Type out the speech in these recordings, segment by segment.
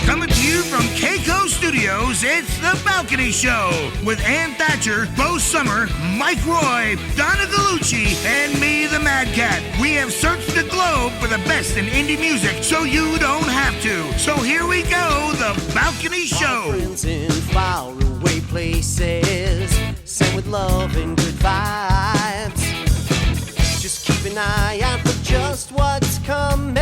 Coming to you from Keiko Studios, it's The Balcony Show with Ann Thatcher, Bo Summer, Mike Roy, Donna Gallucci, and me, the Mad Cat. We have searched the globe for the best in indie music, so you don't have to. So here we go, The Balcony Show. Friends in faraway places, sent with love and good vibes. Just keep an eye out for just what's coming.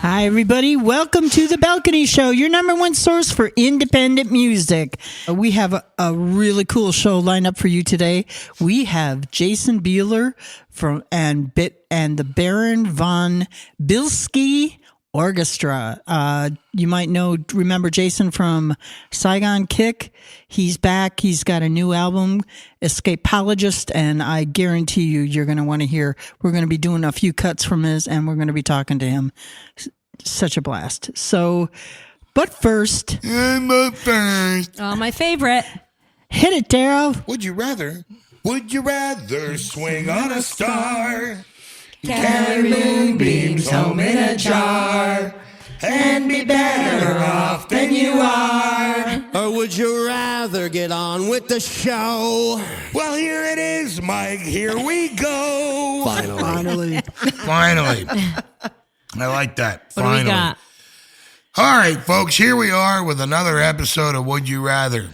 Hi, everybody. Welcome to The Balcony Show, your number one source for independent music. We have a really cool show lined up for you today. We have Jason Bieler and the Baron von Bielski Orchestra. You might remember Jason from Saigon Kick. He's back. He's got a new album, Escapologist, and I guarantee you're going to want to hear. We're going to be doing a few cuts from his, and we're going to be talking to him. Such a blast. So, but first. Oh, my favorite. Hit it, Daryl. Would you rather swing on a star, carry moonbeams home in a jar, and be better off than you are? Or would you rather get on with the show? Well, here it is, Mike. Here we go. Finally. I like that. What do we got? All right, folks, here we are with another episode of Would You Rather.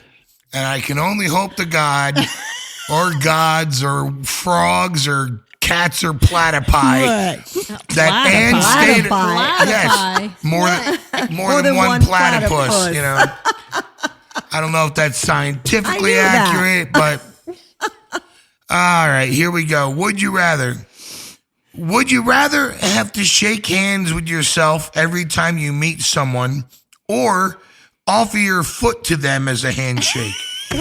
And I can only hope to God or gods or frogs or cats or platypi that Ann stated. Yes, more than one platypus, you know. I don't know if that's scientifically accurate, but all right, here we go. Would you rather? Would you rather have to shake hands with yourself every time you meet someone or offer your foot to them as a handshake? Ew.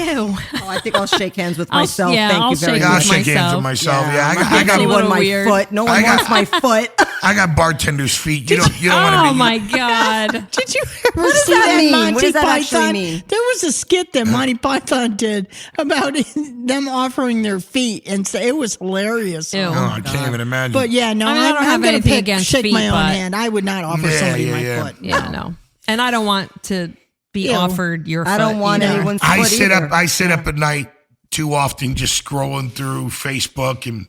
Oh, I think I'll shake hands with myself. I'll Thank you very shake much. I'll shake hands with myself. Yeah, I got anyone my weird. foot. No one wants my foot. I got bartender's feet. You don't want to be. Oh my God. Did you ever What does see that mean? Monty What does that Python? actually mean? There was a skit that Monty Python did about them offering their feet, and so it was hilarious. Ew. Oh, I can't even imagine. But yeah, no, I mean, I don't I'm have going anything to against shake feet, my own but- hand. I would not offer somebody my foot. Yeah, no. And I don't want to be Ew. offered your foot. I don't want either. anyone's foot I sit either. up at night too often, just scrolling through Facebook and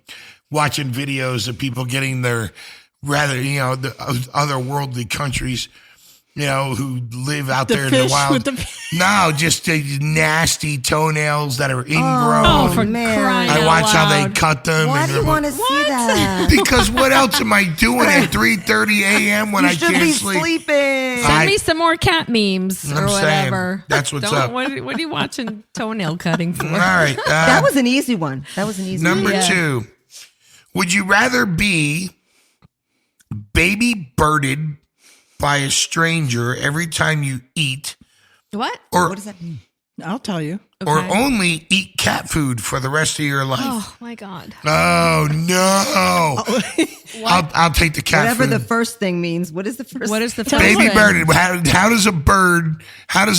watching videos of people getting their the otherworldly countries, who live out there in the wild. No, just the nasty toenails that are ingrown. Oh, for man. crying I out watch how loud. they cut them. Why do you want to see that? Because what else am I doing at 3:30 a.m. when You I should can't be sleep? sleeping. Send me some more cat memes I'm or saying, whatever. that's what's up. What are you watching toenail cutting for? All right. That was an easy one. Number 2. Would you rather be baby birded by a stranger every time you eat, What? or What does that mean? I'll tell you. or Okay. only eat cat food for the rest of your life? Oh my God. Oh no! I'll take the cat Whatever food. the first thing means. What is the first? What is the first Baby thing? birded. How does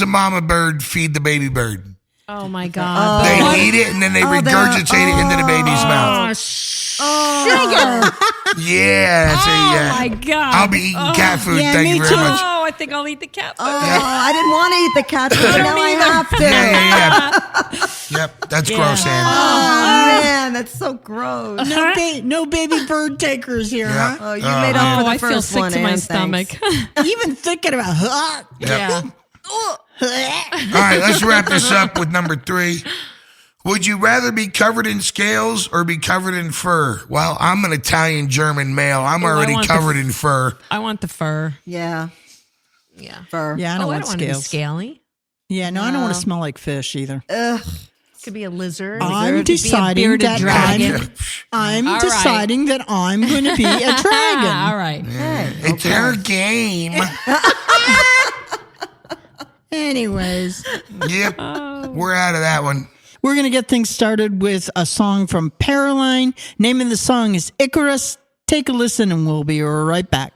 a mama bird feed the baby bird? Oh my God. They eat it and then they regurgitate it into the baby's mouth. Sugar. Yeah, that's it. Yeah. Oh my God. I'll be eating cat food. Yeah, Thank me you very too. much. Oh, I think I'll eat the cat food. Oh, I didn't want to eat the cat food. Now I have to. Yeah. Yep, that's gross, Ann. Oh, man, that's so gross. No baby bird takers here, Yeah. huh? Oh, you made up for the I feel first sick one, to my Ann, stomach. thanks. Even thinking about Yeah. All right, let's wrap this up with number 3. Would you rather be covered in scales or be covered in fur? Well, I'm an Italian German male. I'm already want covered in fur. I want the fur. Yeah, Yeah. fur. Yeah, I don't I want don't want to be scales. scaly. Yeah, no, I don't want to smell like fish either. Ugh. Could be a lizard. I'm Could be a deciding bearded that dragon. I'm All right. deciding that I'm going to be a dragon. All right. Hey, It's her game. Anyways, Yep, we're out of that one. we're going to get things started with a song from Paroline. Name of the song is Icarus. Take a listen and we'll be right back.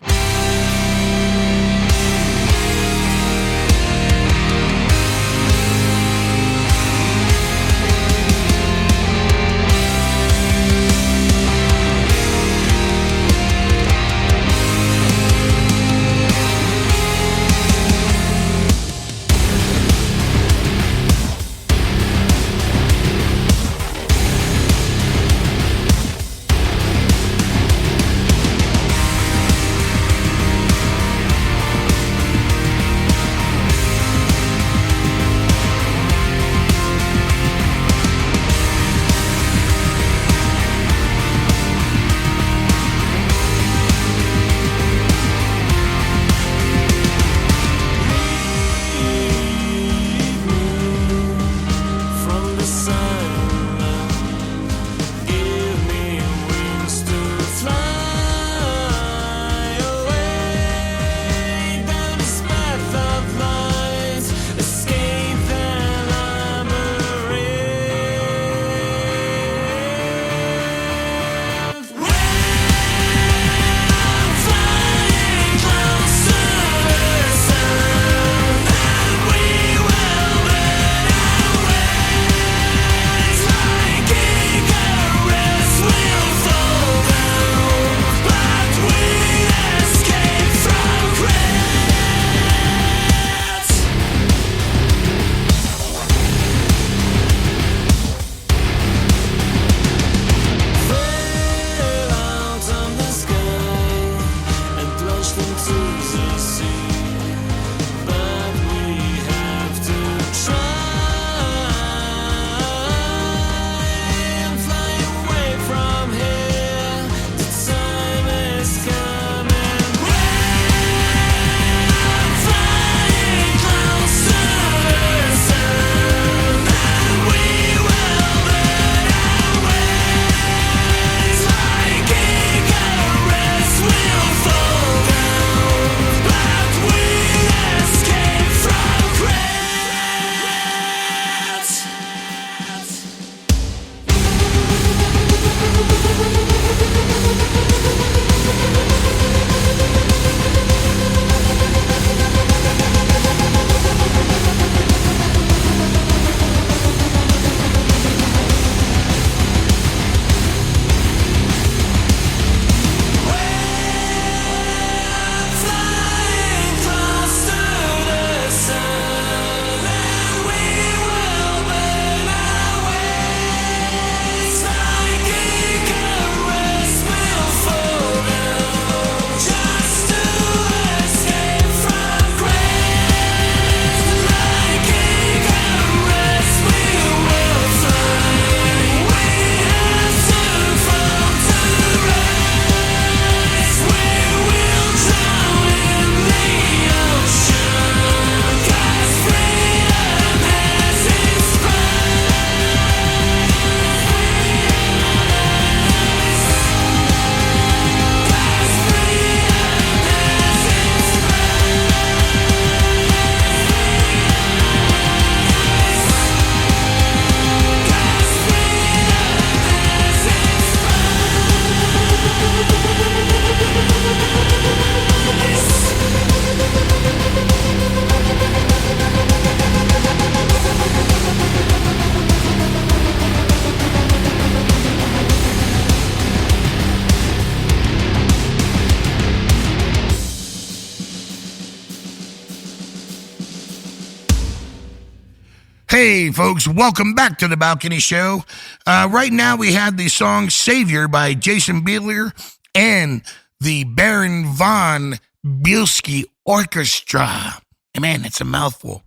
Hey, folks, welcome back to the Balcony Show. Right now we have the song Savior by Jason Bieler and the Baron von Bielski Orchestra. And man, it's a mouthful.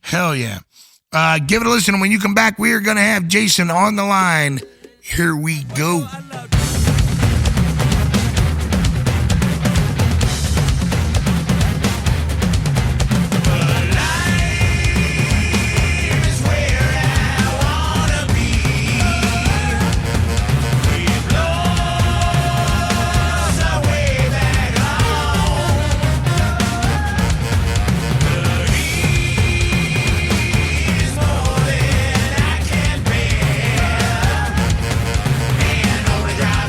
Hell yeah. Give it a listen. When you come back, we are going to have Jason on the line. Here we go. Drive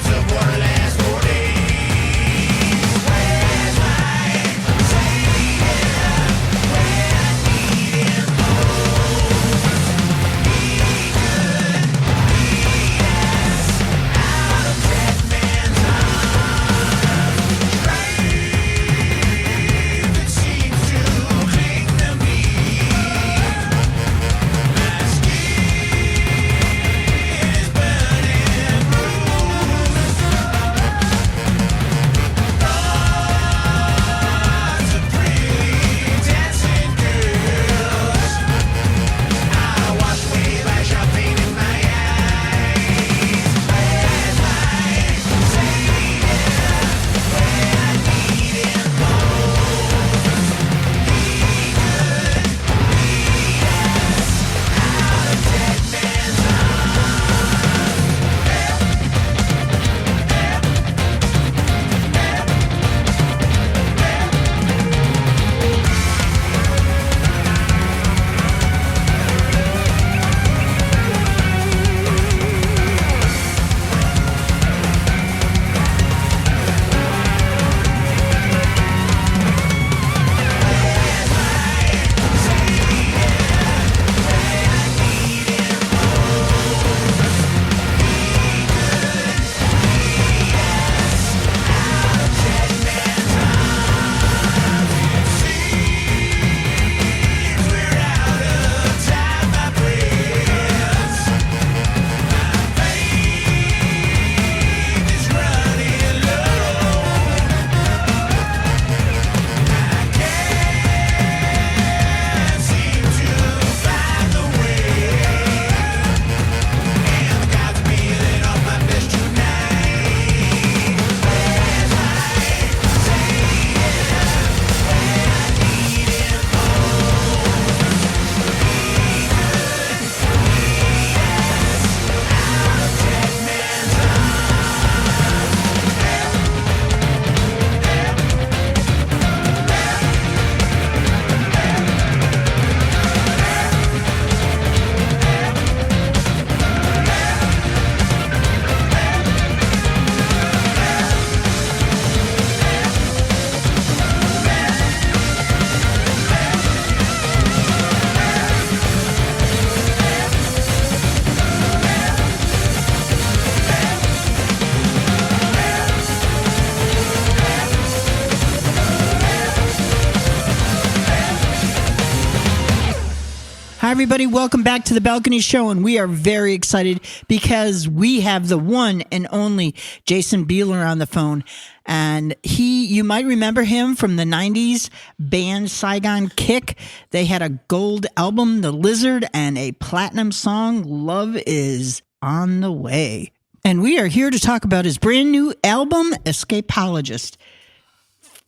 everybody. Welcome back to the Balcony Show, and we are very excited because we have the one and only Jason Bieler on the phone. And you might remember him from the 90s band Saigon Kick. They had a gold album, The Lizard, and a platinum song, Love Is on the Way. And we are here to talk about his brand new album, Escapologist.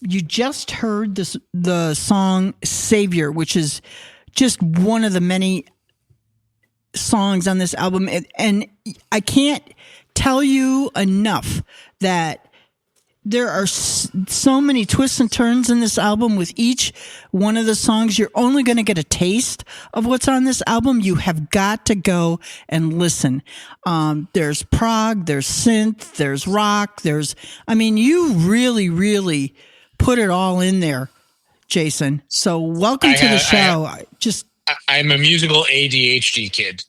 You just heard the song Savior, which is just one of the many songs on this album. And I can't tell you enough that there are so many twists and turns in this album. With each one of the songs, you're only going to get a taste of what's on this album. You have got to go and listen. There's prog, there's synth, there's rock, you really, really put it all in there, Jason. So welcome to the show. I'm a musical ADHD kid.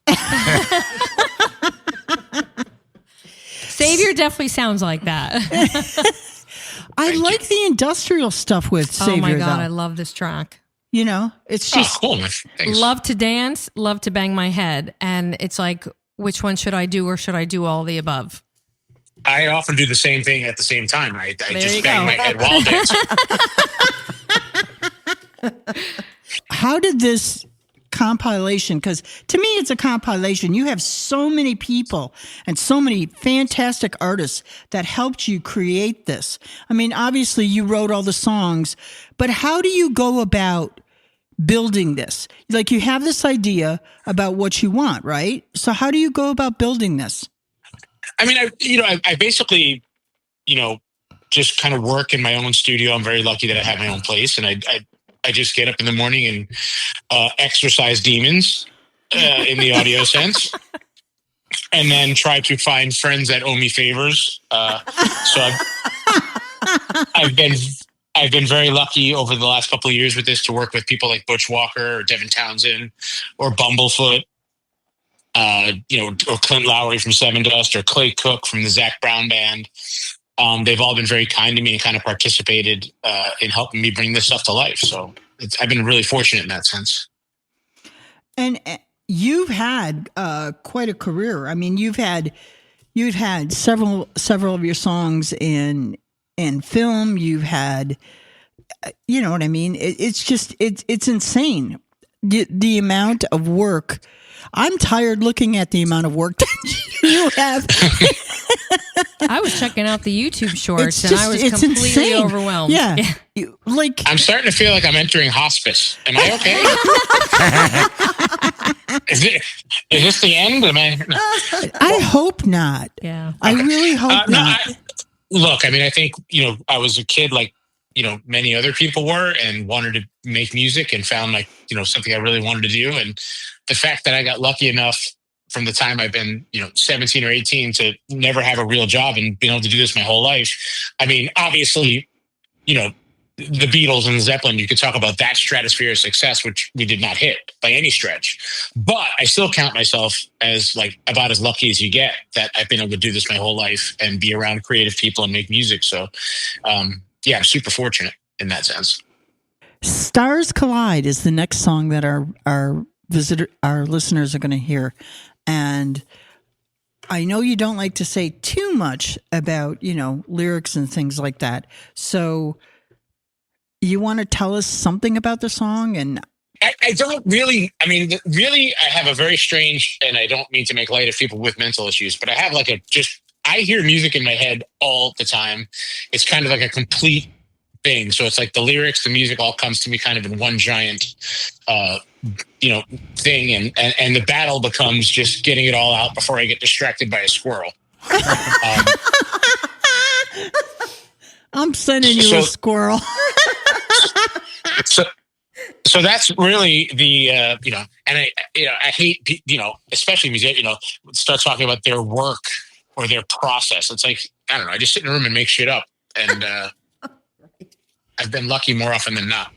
Savior definitely sounds like that. I like the industrial stuff with Savior. Oh my God, though. I love this track. It's just cool. Thanks. Love to dance, love to bang my head. And it's like, which one should I do, or should I do all the above? I often do the same thing at the same time. I There just you bang go. my head while dancing. how did this compilation, because to me it's a compilation. You have so many people and so many fantastic artists that helped you create this. Obviously you wrote all the songs, but how do you go about building this? Like, you have this idea about what you want, right? So how do you go about building this? I basically, just kind of work in my own studio. I'm very lucky that I have my own place, and I just get up in the morning and exercise demons in the audio sense, and then try to find friends that owe me favors. So I've been very lucky over the last couple of years with this to work with people like Butch Walker or Devin Townsend or Bumblefoot. Or Clint Lowry from Seven Dust, or Clay Cook from the Zach Brown Band. They've all been very kind to me and kind of participated in helping me bring this stuff to life. So I've been really fortunate in that sense. And you've had quite a career. You've had several of your songs in film. You've had, you know what I mean? It's insane. The amount of work. I'm tired looking at the amount of work that you have. I was checking out the YouTube shorts and I was it's completely insane. overwhelmed. Yeah. I'm starting to feel like I'm entering hospice. Am I okay? Is this the end? I hope not. Yeah. I really hope not. Look, I think, I was a kid like, many other people were, and wanted to make music and found something I really wanted to do. And the fact that I got lucky enough from the time I've been, 17 or 18 to never have a real job and being able to do this my whole life. Obviously, the Beatles and Zeppelin, you could talk about that stratosphere of success, which we did not hit by any stretch. But I still count myself as about as lucky as you get that I've been able to do this my whole life and be around creative people and make music. So, I'm super fortunate in that sense. Stars Collide is the next song that our listeners are going to hear. And I know you don't like to say too much about, lyrics and things like that. So you want to tell us something about the song? And I don't really, really, I have a very strange, and I don't mean to make light of people with mental issues, but I have I hear music in my head all the time. It's kind of like a complete thing. So it's like the lyrics, the music all comes to me kind of in one giant, thing. And the battle becomes just getting it all out before I get distracted by a squirrel. I'm sending you a squirrel. So that's really the, and I hate, especially music, start talking about their work or their process. It's like, I don't know, I just sit in a room and make shit up. And I've been lucky more often than not.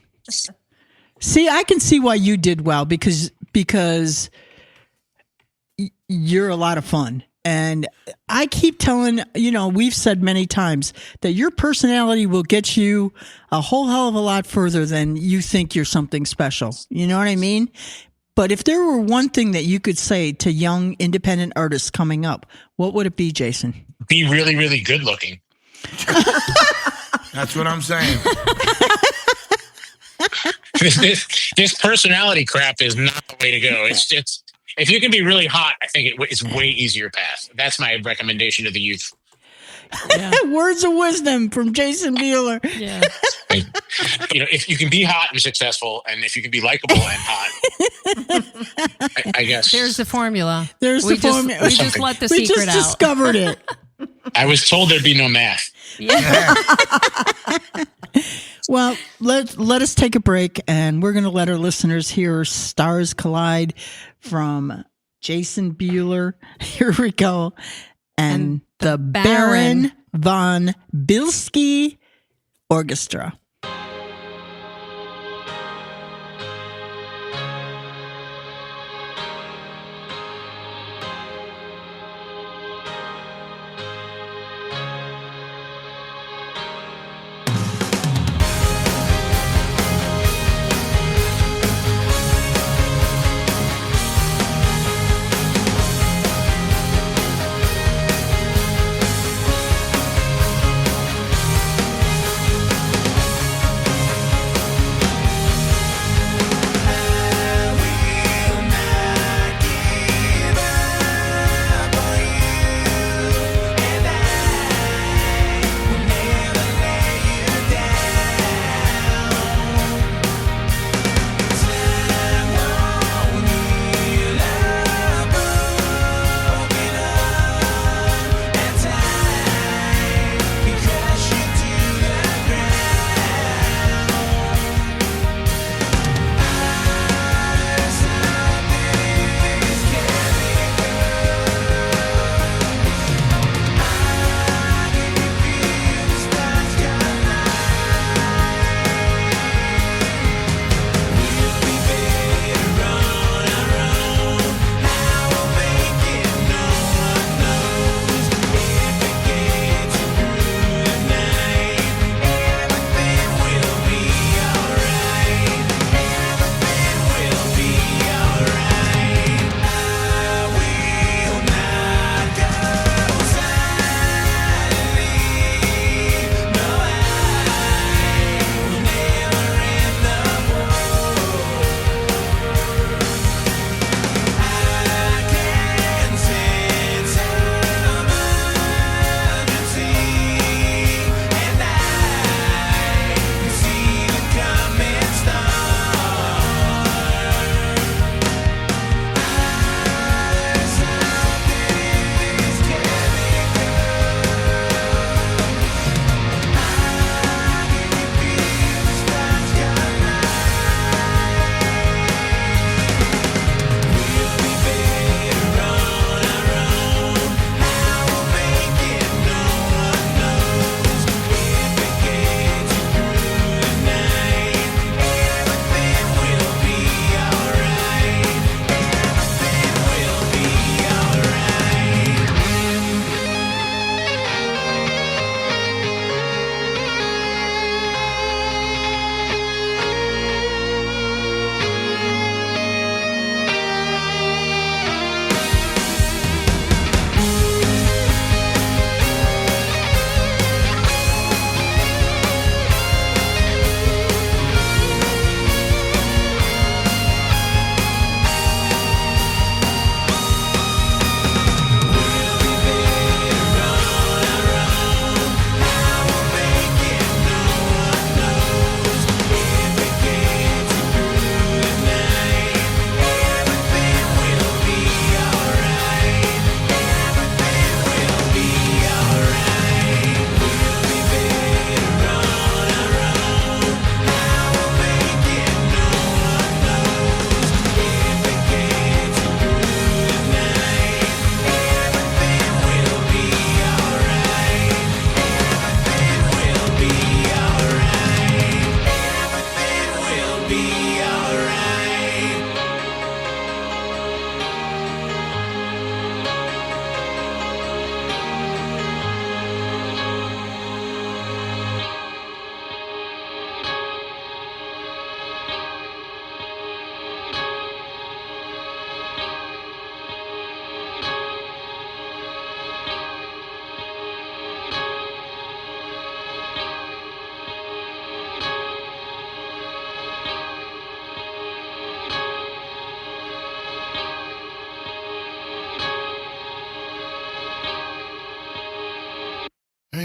See, I can see why you did well because you're a lot of fun. And I keep telling, we've said many times that your personality will get you a whole hell of a lot further than you think you're something special. You know what I mean? But if there were one thing that you could say to young independent artists coming up, what would it be, Jason? Be really, really good looking. That's what I'm saying. This personality crap is not the way to go. It's if you can be really hot, I think it's way easier path. That's my recommendation to the youth. Words of wisdom from Jason Bieler. Yeah. If you can be hot and successful, and if you can be likable and hot, I guess There's the formula. There's we the just, formula. We just let the We secret just out. discovered it. I was told there'd be no math. Well, let us take a break, and we're going to let our listeners hear Stars Collide from Jason Bieler. Here we go. And the Baron von Bielski Orchestra.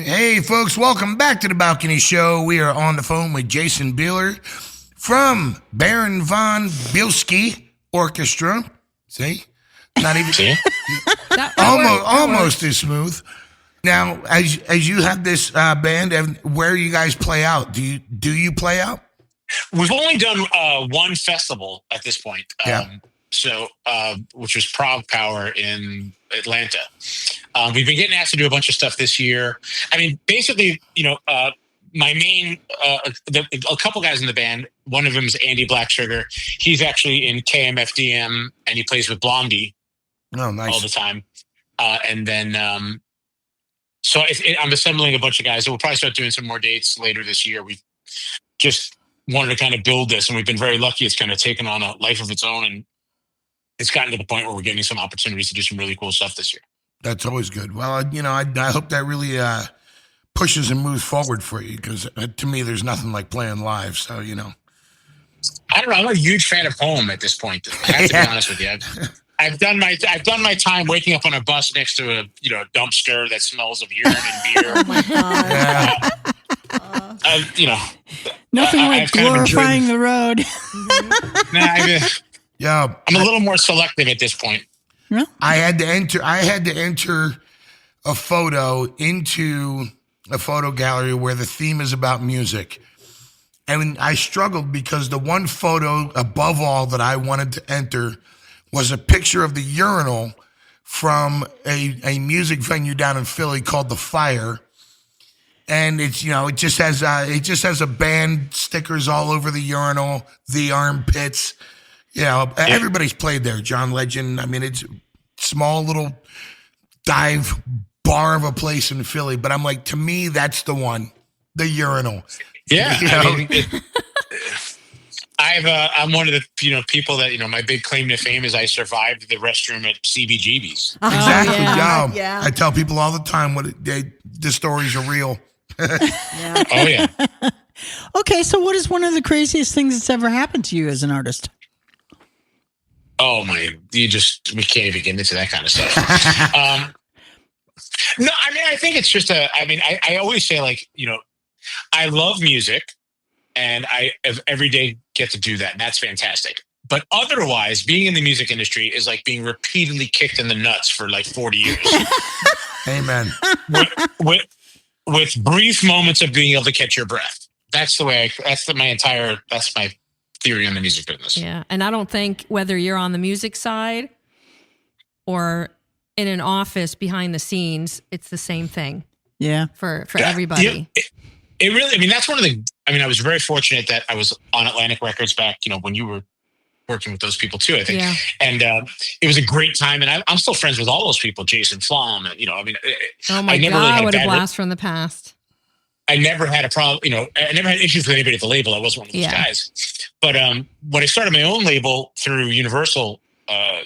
Hey, folks, welcome back to the Balcony Show. We are on the phone with Jason Bieler from Baron von Bielski Orchestra. See? Not even almost as smooth. Now, as you have this band, where you guys play out? Do you play out? We've only done one festival at this point. Which was Prog Power in Atlanta. We've been getting asked to do a bunch of stuff this year. I mean, basically, my main, a couple guys in the band, one of them is Andy Black Sugar. He's actually in KMFDM and he plays with Blondie all the time. And then, I'm assembling a bunch of guys. So we'll probably start doing some more dates later this year. We just wanted to kind of build this, and we've been very lucky. It's kind of taken on a life of its own, and it's gotten to the point where we're getting some opportunities to do some really cool stuff this year. That's always good. Well, I hope that really pushes and moves forward for you, because to me, there's nothing like playing live. So, I don't know. I'm a huge fan of home at this point. I have to be honest with you. I've done my time waking up on a bus next to a dumpster that smells of urine and beer. Oh my God. Nothing like glorifying the road. I'm a little more selective at this point. Yeah. I had to enter a photo into a photo gallery where the theme is about music. And I struggled because the one photo above all that I wanted to enter was a picture of the urinal from a music venue down in Philly called The Fire. And it's, it just has a band stickers all over the urinal, the armpits. Everybody's played there. John Legend. I mean, it's a small little dive bar of a place in Philly. But I'm like, to me, that's the one, the urinal. Yeah. I'm one of the people that my big claim to fame is I survived the restroom at CBGB's. Exactly. Yeah. I tell people all the time the stories are real. Yeah. Oh yeah. Okay, so what is one of the craziest things that's ever happened to you as an artist? Oh my! We can't even get into that kind of stuff. No, I mean, I think it's just I always say, I love music, and I every day get to do that, and that's fantastic. But otherwise, being in the music industry is like being repeatedly kicked in the nuts for 40 years. Amen. With brief moments of being able to catch your breath. That's my theory on the music business. Yeah. And I don't think whether you're on the music side or in an office behind the scenes, it's the same thing. Yeah. For everybody. It really, that's one of the, I was very fortunate that I was on Atlantic Records back, when you were working with those people too, I think. Yeah. And it was a great time. And I'm still friends with all those people, Jason Flom. Oh my God, what a blast from the past. I never had a problem, I never had issues with anybody at the label. I wasn't one of those guys. But when I started my own label through Universal, I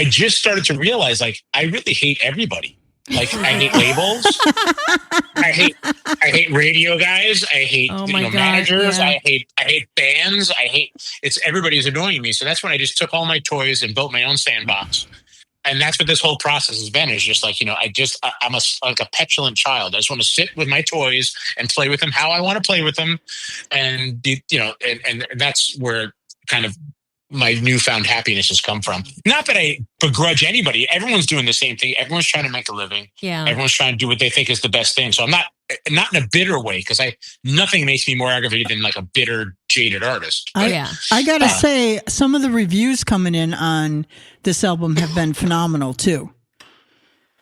just started to realize, I really hate everybody. I hate labels. I hate radio guys. I hate managers. Yeah. I hate bands. Everybody's annoying me. So that's when I just took all my toys and built my own sandbox. And that's what this whole process has been, is just I'm a petulant child. I just want to sit with my toys and play with them how I want to play with them. And, and that's where kind of my newfound happiness has come from. Not that I begrudge anybody. Everyone's doing the same thing. Everyone's trying to make a living. Yeah. Everyone's trying to do what they think is the best thing. So I'm not in a bitter way, because nothing makes me more aggravated than a bitter, jaded artist. I gotta say, some of the reviews coming in on this album have been phenomenal too.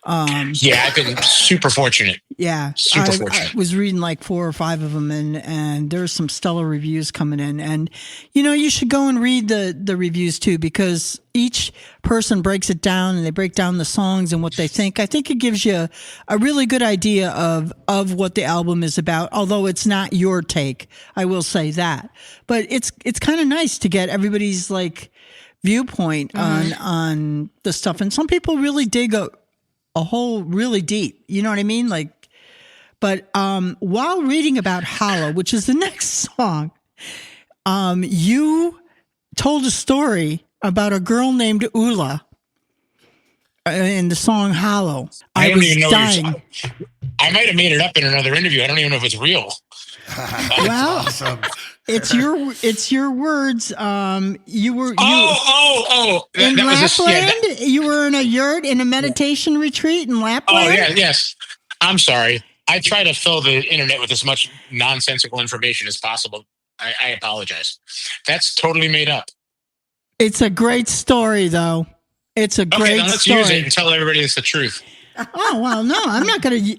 I've been super fortunate. Yeah, super fortunate. I was reading 4 or 5 of them, and there's some stellar reviews coming in. And you should go and read the reviews too, because each person breaks it down, and they break down the songs and what they think. I think it gives you a really good idea of what the album is about. Although it's not your take, I will say that. But it's kind of nice to get everybody's viewpoint on the stuff. And some people really dig a whole really deep, you know what I mean? But while reading about Hollow, which is the next song, you told a story about a girl named Ula. in the song Hollow. I don't was even know dying. what you're I might have made it up in another interview. I don't even know if it's real. Well, Awesome. it's your words. You were That, in that was Lapland. You were in a yurt in a meditation retreat in Lapland. Oh, yeah, yes. I'm sorry. I try to fill the internet with as much nonsensical information as possible. I apologize. That's totally made up. It's a great story, though. It's a Okay, great then let's story. use it and tell everybody it's the truth. Oh well, no, I'm not going to.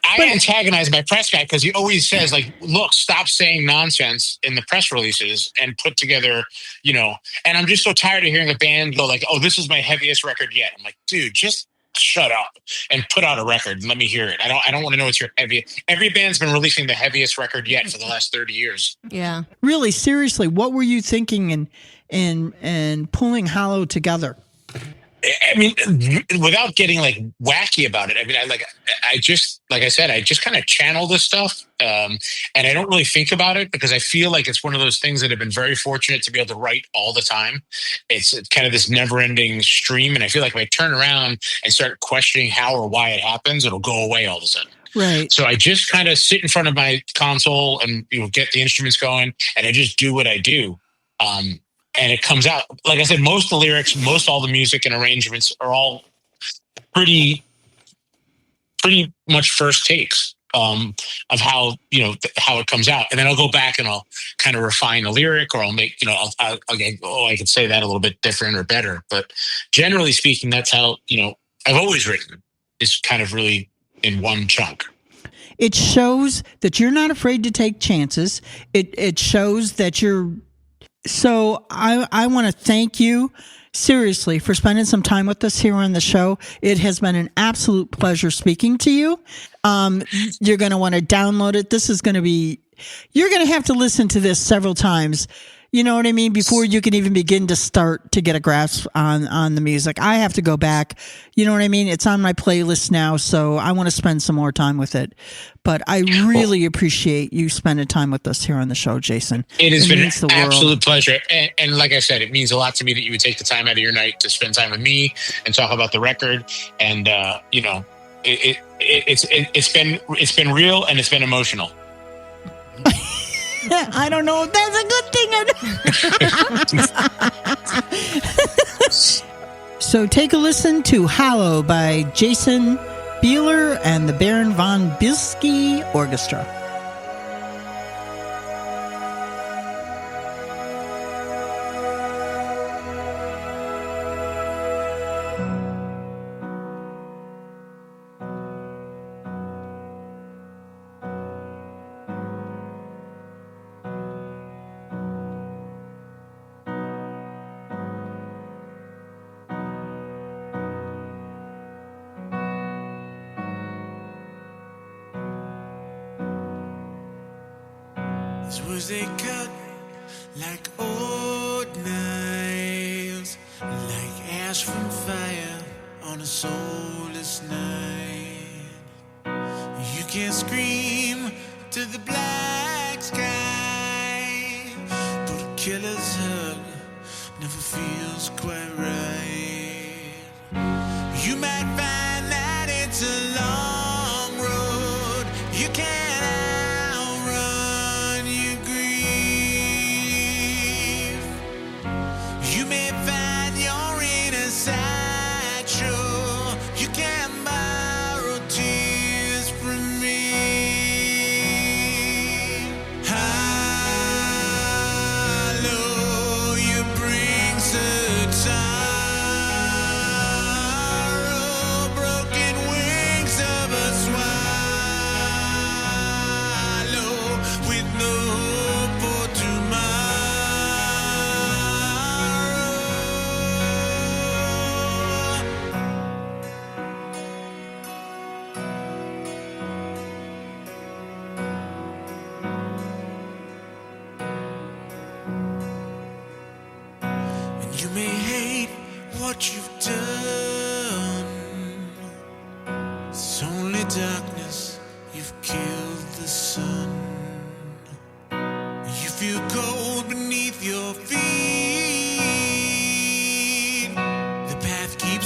I antagonize my press guy because he always says, like, look, stop saying nonsense in the press releases and put together, and I'm just so tired of hearing a band go like, oh, this is my heaviest record yet. I'm like, dude, just shut up and put out a record and let me hear it. I don't want to know it's your heaviest. Every band's been releasing the heaviest record yet for the last 30 years. Yeah. Really, seriously, what were you thinking in pulling Hollow together? I mean, without getting like wacky about it. I mean, I just kind of channel this stuff, and I don't really think about it because I feel like it's one of those things that have been very fortunate to be able to write all the time. It's kind of this never-ending stream, and I feel like if I turn around and start questioning how or why it happens, it'll go away all of a sudden. Right. So I just kind of sit in front of my console and get the instruments going, and I just do what I do. And it comes out, like I said, most of the lyrics, all the music and arrangements are all pretty much first takes of how how it comes out, and then I'll go back and I'll kind of refine the lyric, or I'll make I could say that a little bit different or better. But generally speaking, that's how I've always written. Is kind of really in one chunk. It shows that you're not afraid to take chances. It shows that you're. So I want to thank you seriously for spending some time with us here on the show. It has been an absolute pleasure speaking to you. You're going to want to download it. You're going to have to listen to this several times. You know what I mean? Before you can even begin to start to get a grasp on the music. I have to go back. You know what I mean? It's on my playlist now, so I want to spend some more time with it. But I really appreciate you spending time with us here on the show, Jason. It has been an absolute pleasure. And like I said, it means a lot to me that you would take the time out of your night to spend time with me and talk about the record. And, it's been real and it's been emotional. I don't know if that's a good thing. So take a listen to Hollow by Jason Bieler and the Baron von Bielski Orchestra. Was they cut like old knives, like ash from fire on a soulless night? You can scream to the black sky, but a killer's hug never feels quite right. You might find that it's a long road. You can't what you've done. It's only darkness, you've killed the sun. You feel cold beneath your feet. The path keeps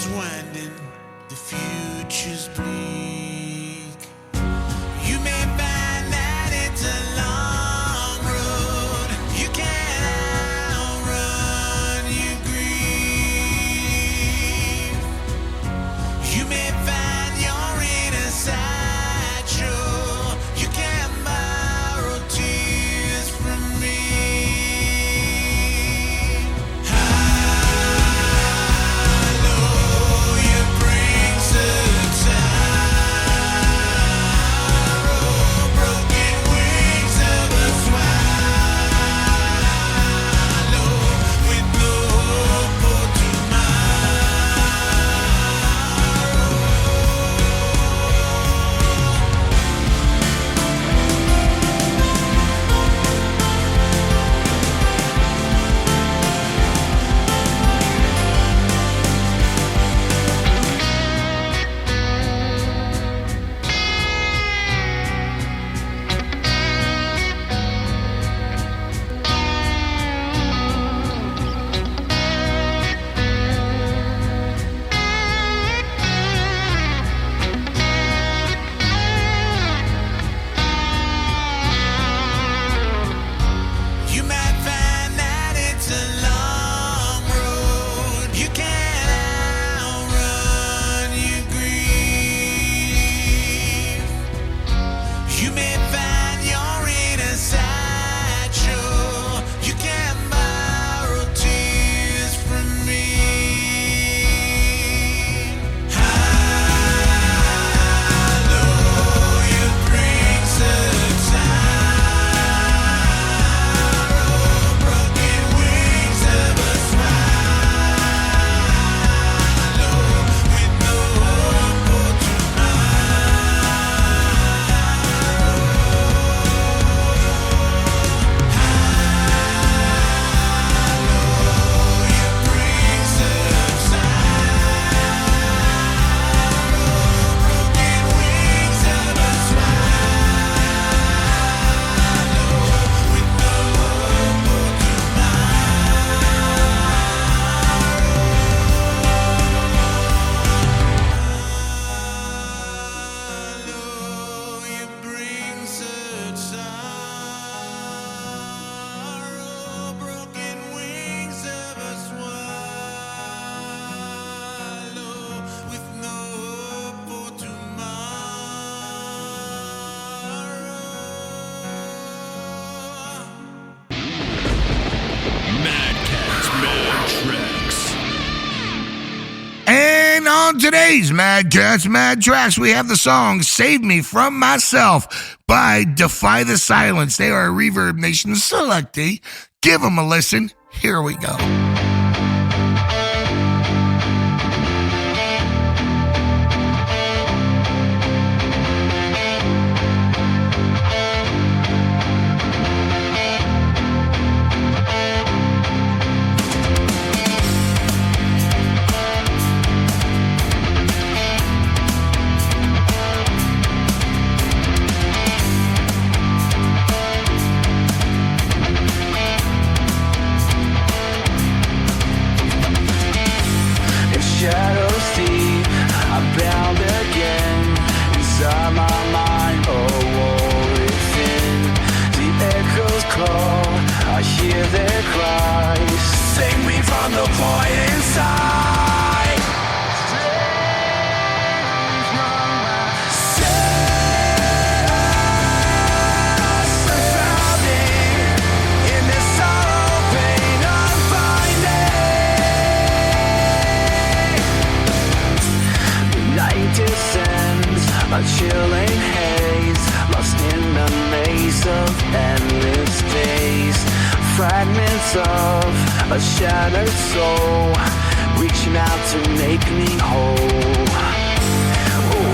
on today's Mad Cats, Mad Tracks, we have the song Save Me From Myself by Defy the Silence. They are a Reverb Nation selectee. Give them a listen. Here we go. Shadows deep, I'm bound again. Inside my mind, a war within. The echoes call, I hear their cries. Save me from the void inside. Surrounding in this sorrow, pain I'm finding. Night descends, a chilling haze, lost in the maze of endless days. Fragments of a shattered soul, reaching out to make me whole.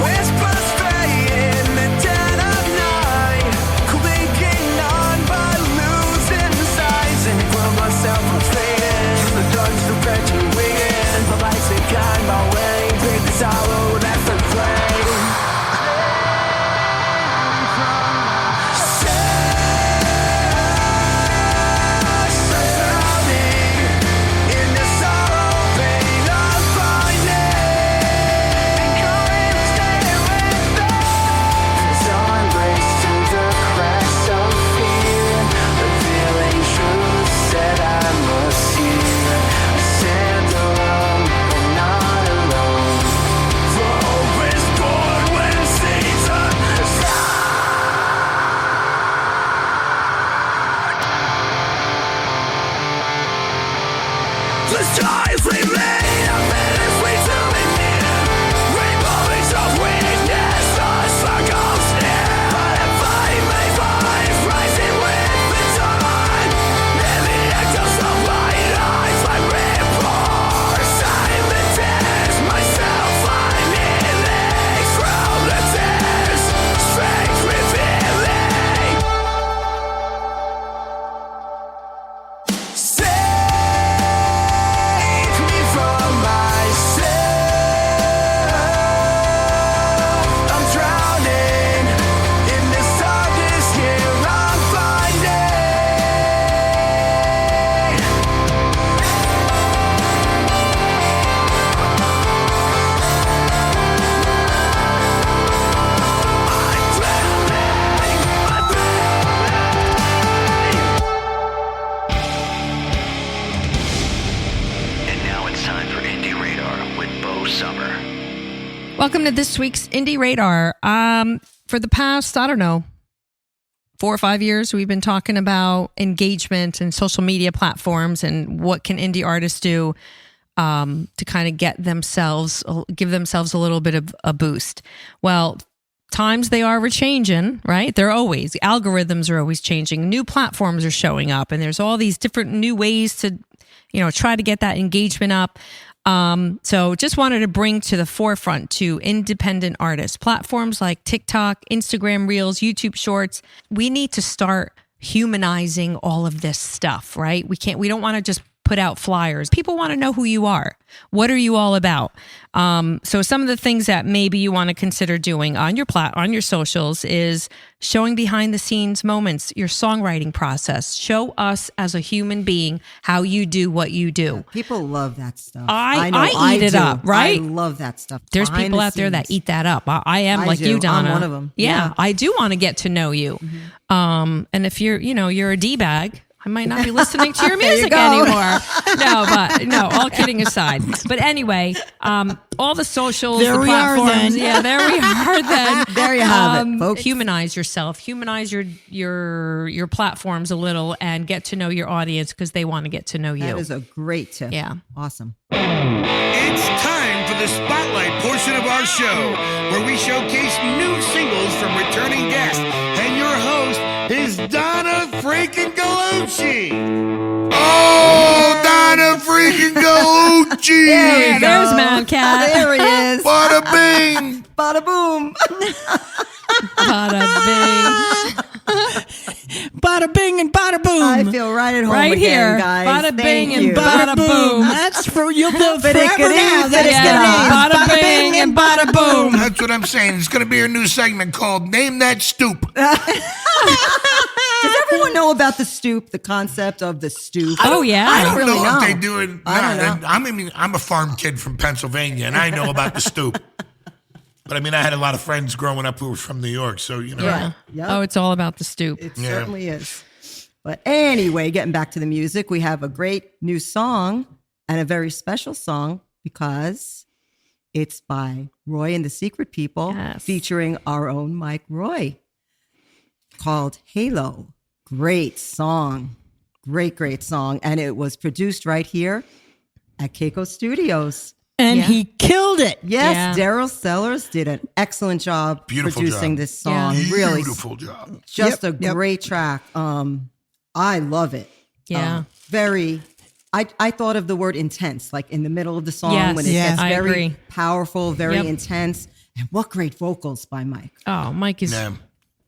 Whispers fade in the dead of night, clinking on but losing sight. Saving from myself, I'm fading. The dark's perpetuating, the lights that guide my way. Break the sorrow that's the flame. Welcome to this week's Indie Radar. For the past, 4 or 5 years, we've been talking about engagement and social media platforms and what can indie artists do to kind of give themselves a little bit of a boost. Well, times they are changing, right? Algorithms are always changing. New platforms are showing up, and there's all these different new ways to, try to get that engagement up. So just wanted to bring to the forefront to independent artists, platforms like TikTok, Instagram Reels, YouTube Shorts. We need to start humanizing all of this stuff, right? We don't want to just put out flyers. People want to know who you are. What are you all about? So some of the things that maybe you want to consider doing on your socials is showing behind the scenes moments, your songwriting process. Show us as a human being how you do what you do. People love that stuff. I eat it up, right? I love that stuff. There's people out there that eat that up. I am like you, Donna. I'm one of them. Yeah, I do want to get to know you. Mm-hmm. And if you're a D-bag, I might not be listening to your music anymore. No, all kidding aside. But anyway, all the socials, the platforms. Yeah, there we are then. There you have it, folks. Humanize yourself. Humanize your platforms a little and get to know your audience because they want to get to know you. That is a great tip. Yeah. Awesome. It's time for the spotlight portion of our show, where we showcase new singles from returning guests. And your host is Donna freaking Gallucci. Oh, Donna freaking Gallucci. Yeah, there's Mad Cat. There he is. Bada bing. Bada boom. Bada bing. Bada bing and bada boom. I feel right at home Right again, here. guys. Bada bing Thank and you. bada boom. That's for you'll live But it forever could now. eat, That's yeah. their name. Bada bing and bada boom. That's what I'm saying. It's going to be a new segment called Name That Stoop. Does everyone know about the stoop, the concept of the stoop? Oh, yeah. I don't really know know. if they do it. I don't know. I'm a farm kid from Pennsylvania, and I know about the stoop. But I mean, I had a lot of friends growing up who were from New York, so you know. Yeah. Yep. Oh, it's all about the stoop. It certainly is. But anyway, getting back to the music, we have a great new song and a very special song because it's by Roy and the Secret People, Yes. featuring our own Mike Roy, called Halo. Great song. Great song. And it was produced right here at Keiko Studios. And Yeah. he killed it. Yes, Yeah. Daryl Sellers did an excellent job Beautiful producing job. this song. Yeah. Really, Beautiful job. just Yep, a yep. great track. I love it. Yeah. Very. I thought of the word intense, like in the middle of the song Yes, when it Yeah. gets I very agree. powerful, very Yep. intense. And what great vocals by Mike! Oh, Mike is Yeah.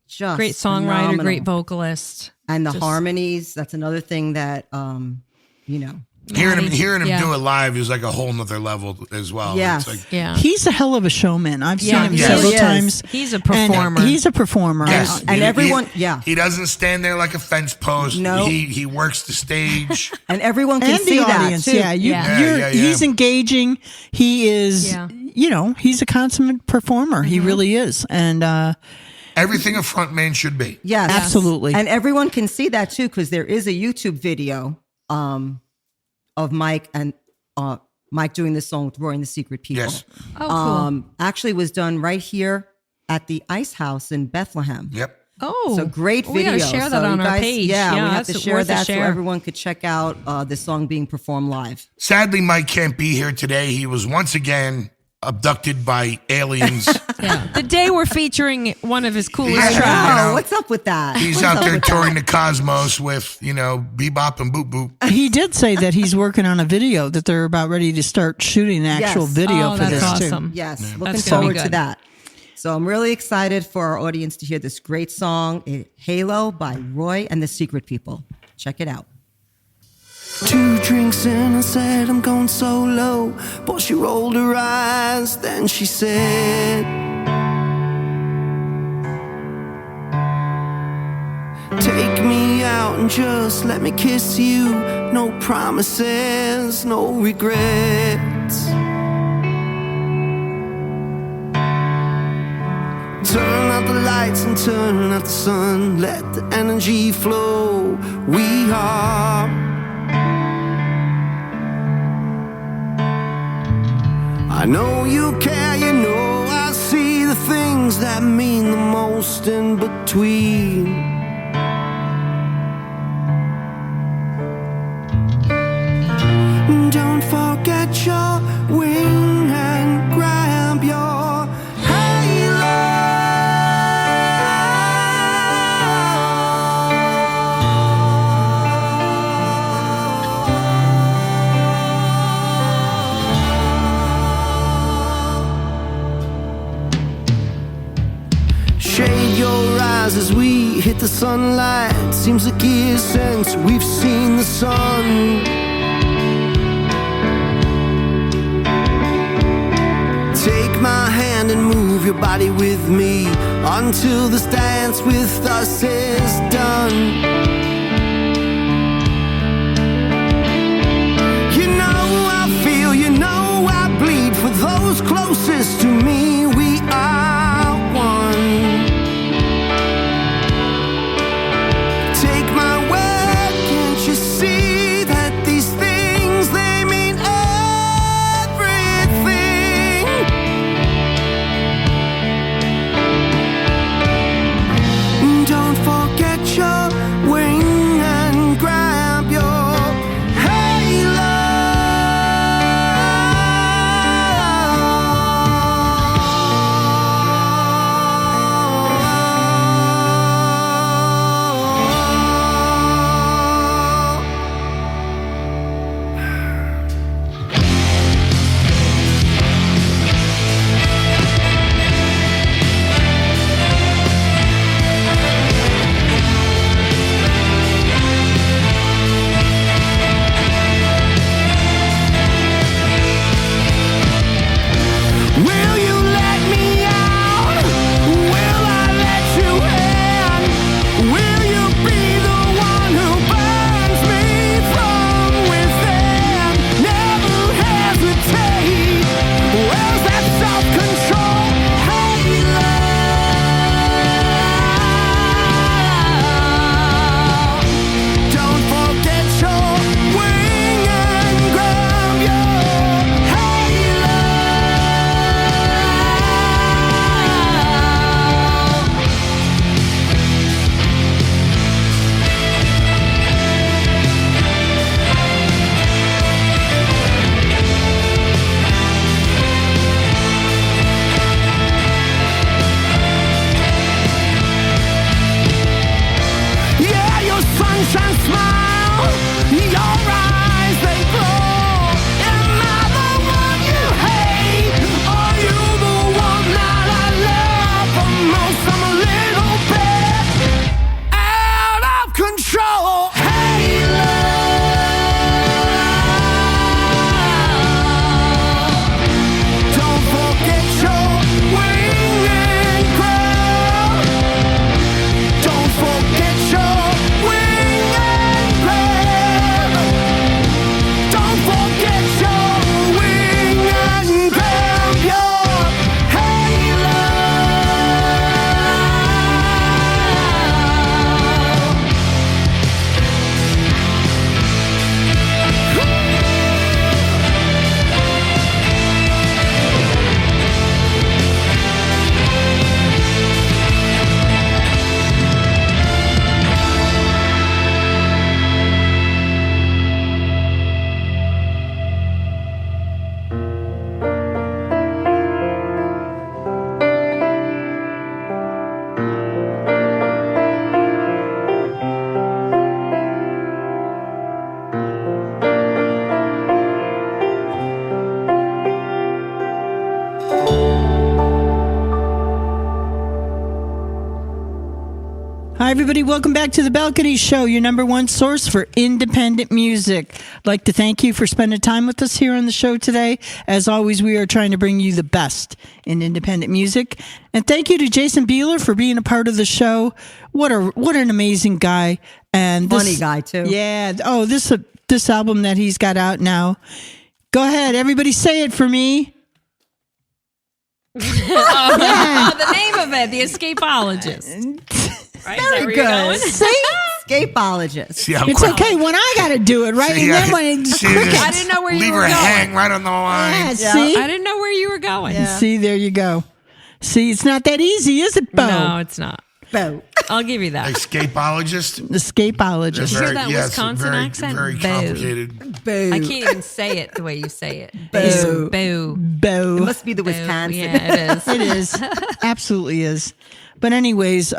Just great songwriter, phenomenal. great vocalist. and the just- harmonies. That's another thing that you know. Hearing him Yeah. do it live is like a whole nother level as well. Yes. It's like, Yeah. He's a hell of a showman. I've seen Yeah, him he several is. times. He's a And performer. he's a performer. yes. And everyone- yeah. He doesn't stand there like a fence post. No. He works the stage. And everyone can And see the that audience, too. yeah, Yeah. he's engaging. He is, Yeah. he's a consummate performer. He really is, and Everything a front man should be. Yes, Absolutely. And everyone can see that too because there is a YouTube video of Mike and Mike doing this song with Roy and the Secret People. Yes. Oh, cool. Actually was done right here at the Ice House in Bethlehem. Yep. Oh, So great we video. gotta share that So on you our guys- page. Yeah, we have to that's share worth a that so share. everyone could check out this song being performed live. Sadly, Mike can't be here today. He was once again abducted by aliens. Yeah. The day we're featuring one of his coolest Yeah. tracks. You know, Oh, what's up with that? He's What's out up there with that? touring the cosmos with, Bebop and Boop Boop. he did say that he's working on a video that they're about ready to start shooting the actual Yes. video Oh, for that's this awesome. too. Yes, looking That's gonna be forward to good. that. So I'm really excited for our audience to hear this great song, Halo by Roy and the Secret People. Check it out. 2 drinks in, I said I'm going solo. But she rolled her eyes, then she said, take me out and just let me kiss you. No promises, no regrets. Turn out the lights and turn out the sun. Let the energy flow. We are I know you care, you know I see the things that mean the most in between. Don't forget your wing and grab your shade your eyes as we hit the sunlight. Seems like years since we've seen the sun. Take my hand and move your body with me until this dance with us is done. You know I feel, you know I bleed for those closest to me. We are one. Take my word, can't you see that these things, they mean everything? Don't forget your wings. everybody. Welcome back to The Balcony Show, your number one source for independent music. I'd like to thank you for spending time with us here on the show today. As always, we are trying to bring you the best in independent music. And thank you to Jason Bieler for being a part of the show. What an amazing guy. And Funny guy, too. Yeah. Oh, this album that he's got out now. Go ahead. Everybody say it for me. The name of it, The Escapologist. Right? Very good. See? Escapologist. See how It's quick- okay when I got to do it, right? See, and then I- when it's see, crickets. I didn't know where you leave were her going. hang right on the line. Yeah, Yeah. see? I didn't know where you were going. Yeah. See, there you go. See, it's not that easy, is it, Bo? No, it's not. Bo. I'll give you that. Escapologist. Escapologist. you hear that Wisconsin very, accent? Very Boo. complicated. Bo. I can't even say it the way you say it. Boo. Boo. Bo. It must be the Boo. Wisconsin. Yeah, it is. It is. Absolutely is. But anyways,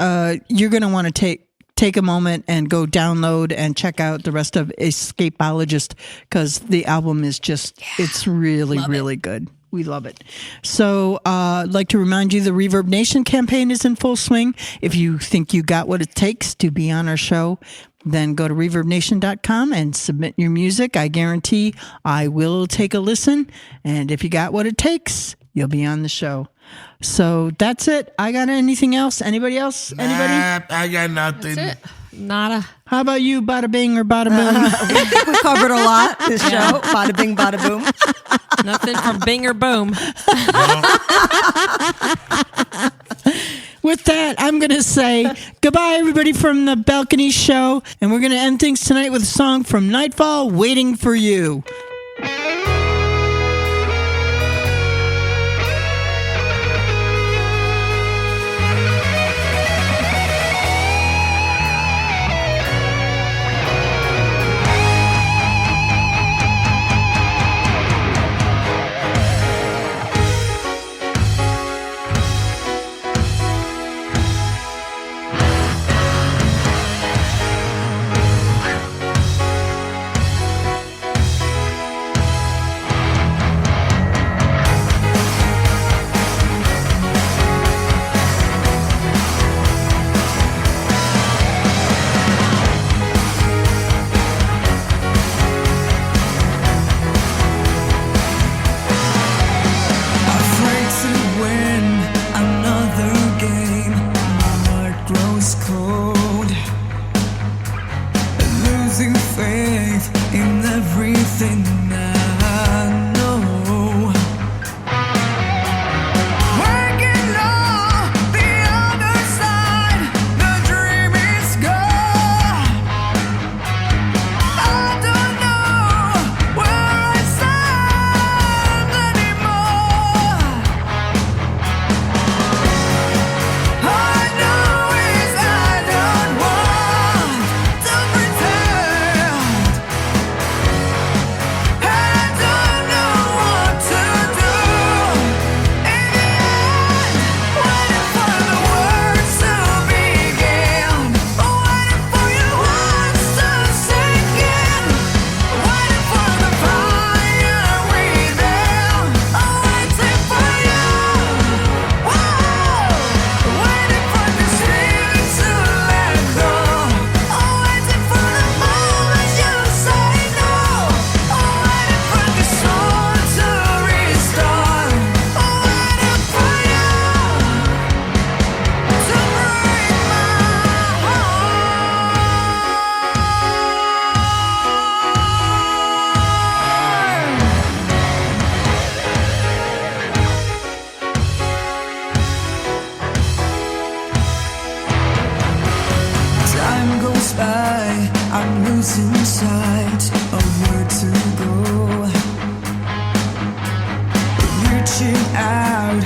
you're going to want to take a moment and go download and check out the rest of Escapologist because the album is just, it's really, really good. We love it. So I'd like to remind you the Reverb Nation campaign is in full swing. If you think you got what it takes to be on our show, then go to reverbnation.com and submit your music. I guarantee I will take a listen. And if you got what it takes, you'll be on the show. So that's it. I got anything else? Anybody else? Anybody? Nah, I got nothing. That's it. Nada. How about you, bada bing or bada boom? I think we covered a lot this show. Bada bing, bada boom. Nothing from Bing or Boom. With that, I'm going to say goodbye, everybody, from the Balcony Show. And we're going to end things tonight with a song from Nightfall, Waiting for You. Afraid to win another game. My heart grows cold, losing faith in everything I know. Waking up the other side, the dream is gone. I don't know where I stand anymore. I know is I don't want to pretend. I don't know what to do. In the end, waiting for the words to begin, waiting for your words to sink in, waiting for the fire within, waiting for you. Waiting for the street to let go, waiting for the moment you say no, waiting for the soul to restore, waiting for you to break my heart. Time goes by, I'm losing sight of where to go. Reaching out,